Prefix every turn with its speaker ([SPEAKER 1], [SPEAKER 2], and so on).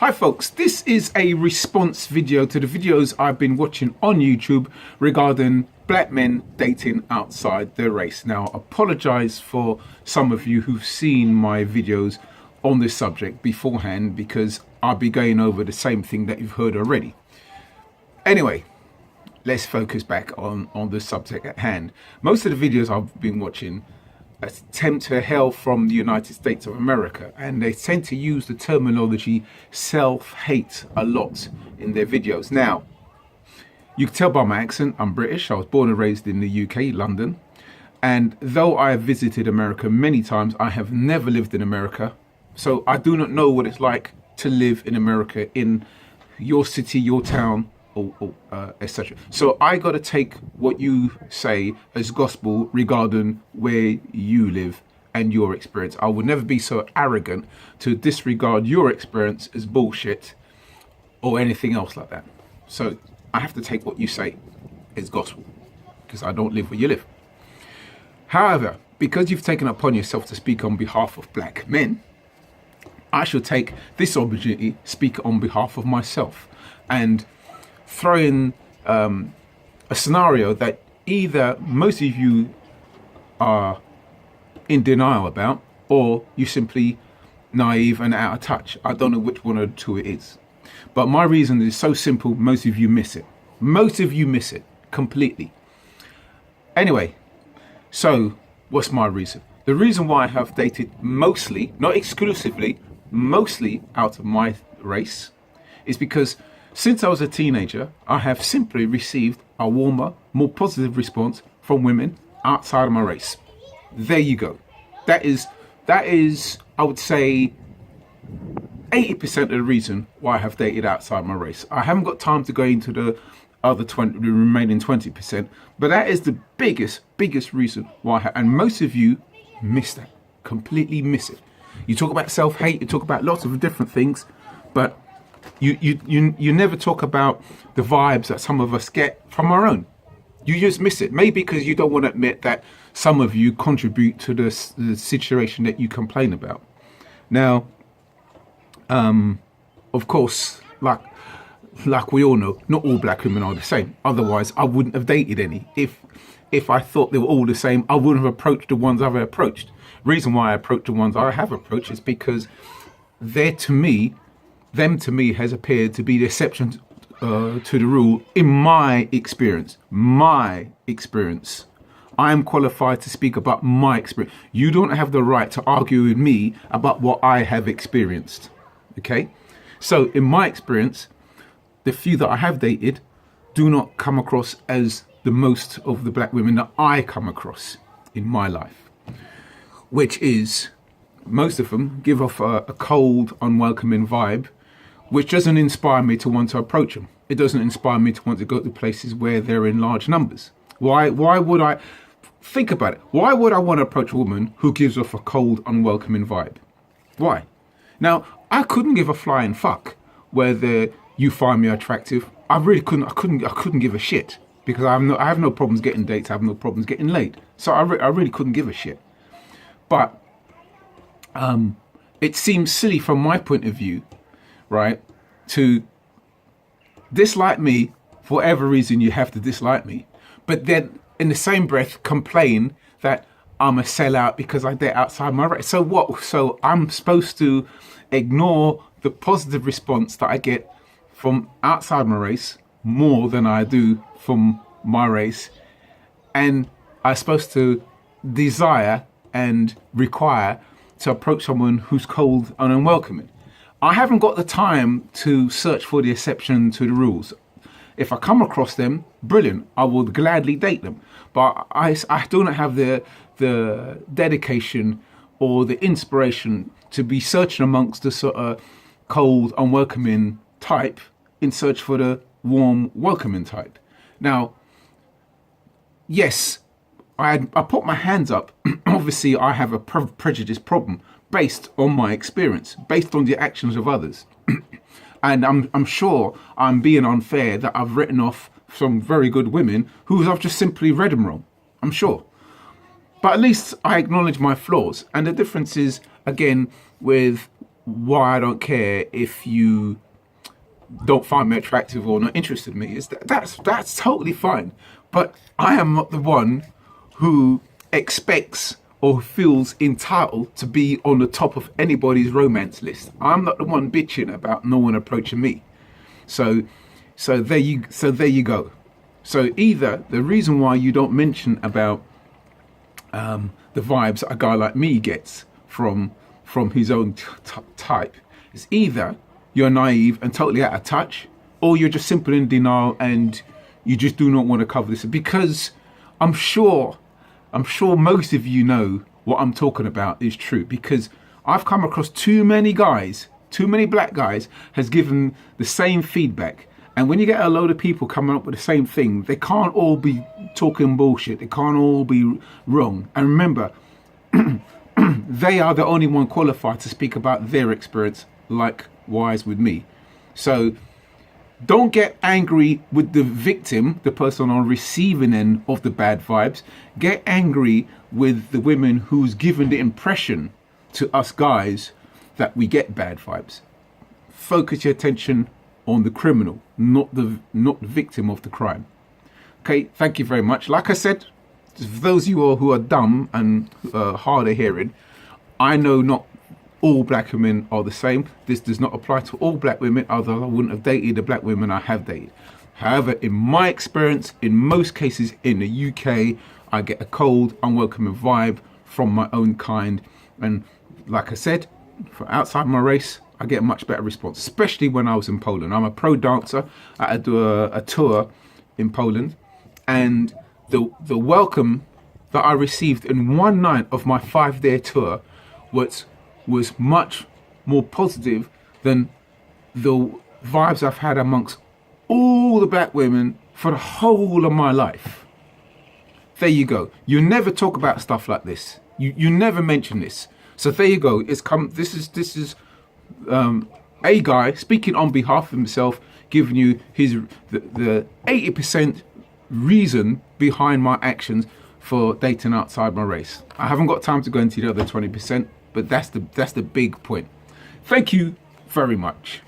[SPEAKER 1] Hi folks, this is a response video to the videos I've been watching on YouTube regarding black men dating outside their race. Now, I apologise for some of you who've seen my videos on this subject beforehand because I'll be going over the same thing that you've heard already. Anyway, let's focus back on the subject at hand. Most of the videos I've been watching attempt to hail from the United States of America, and they tend to use the terminology self-hate a lot in their videos. Now, you can tell by my accent, I'm British. I was born and raised in the UK, London. And though I have visited America many times, I have never lived in America. So I do not know what it's like to live in America, in your city, your town, etc. So I got to take what you say as gospel regarding where you live and your experience. I would never be so arrogant to disregard your experience as bullshit or anything else like that. So I have to take what you say as gospel because I don't live where you live. However, because you've taken upon yourself to speak on behalf of black men, I shall take this opportunity to speak on behalf of myself and throw in a scenario that either most of you are in denial about, or you simply naive and out of touch. I don't know which one of the two it is. But my reason is so simple, most of you miss it. Most of you miss it completely. Anyway, so what's my reason? The reason why I have dated mostly, not exclusively, mostly out of my race is because since I was a teenager, I have simply received a warmer, more positive response from women outside of my race. There you go. That is, I would say, 80% of the reason why I have dated outside my race. I haven't got time to go into the other the remaining 20%, but that is the biggest reason why. And most of you miss that, completely miss it. You talk about self-hate, you talk about lots of different things, but you never talk about the vibes that some of us get from our own. You just miss it. Maybe because you don't want to admit that some of you contribute to the situation that you complain about. Now, of course, like we all know, not all black women are the same. Otherwise, I wouldn't have dated any. If I thought they were all the same, I wouldn't have approached the ones I've approached. Reason why I approach the ones I have approached is because them to me has appeared to be the exception to the rule in my experience. I am qualified to speak about my experience. You don't have the right to argue with me about what I have experienced. Okay? So in my experience, the few that I have dated do not come across as the most of the black women that I come across in my life, which is most of them give off a cold, unwelcoming vibe, which doesn't inspire me to want to approach them. It doesn't inspire me to want to go to places where they're in large numbers. Why would I? Think about it. Why would I want to approach a woman who gives off a cold, unwelcoming vibe? Why? Now, I couldn't give a flying fuck whether you find me attractive. I really couldn't. I couldn't give a shit because I have no problems getting dates. I have no problems getting laid. So I really couldn't give a shit. But it seems silly from my point of view, right, to dislike me for whatever reason you have to dislike me, but then in the same breath complain that I'm a sellout because I date outside my race. So what? So I'm supposed to ignore the positive response that I get from outside my race more than I do from my race, and I'm supposed to desire and require to approach someone who's cold and unwelcoming. I haven't got the time to search for the exception to the rules. If I come across them, brilliant, I will gladly date them. But I do not have the dedication or the inspiration to be searching amongst the sort of cold, unwelcoming type in search for the warm, welcoming type. Now, yes, I put my hands up. Obviously, I have a prejudice problem based on my experience, based on the actions of others. And I'm sure I'm being unfair that I've written off some very good women who I've just simply read them wrong. I'm sure. But at least I acknowledge my flaws. And the difference is, again, with why I don't care if you don't find me attractive or not interested in me. That's totally fine. But I am not the one who expects or feels entitled to be on the top of anybody's romance list. I'm not the one bitching about no one approaching me. So there you go. So either the reason why you don't mention about the vibes a guy like me gets from his own type is either you're naive and totally out of touch, or you're just simply in denial and you just do not want to cover this. Because I'm sure most of you know what I'm talking about is true, because I've come across too many black guys has given the same feedback. And when you get a load of people coming up with the same thing, they can't all be talking bullshit. They can't all be wrong. And remember, they are the only one qualified to speak about their experience, likewise with me. So don't get angry with the victim, the person on receiving end of the bad vibes. Get angry with the women who's given the impression to us guys that we get bad vibes. Focus your attention on the criminal, not the victim of the crime. Okay, thank you very much. Like I said, for those of you all who are dumb and hard of hearing, I know not all black women are the same. This does not apply to all black women, although I wouldn't have dated the black women I have dated. However, in my experience, in most cases in the UK, I get a cold, unwelcoming vibe from my own kind. And like I said, for outside my race, I get a much better response, especially when I was in Poland. I'm a pro dancer. I had to do a tour in Poland, and the welcome that I received in one night of my 5-day tour was much more positive than the vibes I've had amongst all the black women for the whole of my life. There you go. You never talk about stuff like this. You never mention this. So there you go. This is a guy speaking on behalf of himself, giving you the 80% reason behind my actions for dating outside my race. I haven't got time to go into the other 20%, but that's the big point. Thank you very much.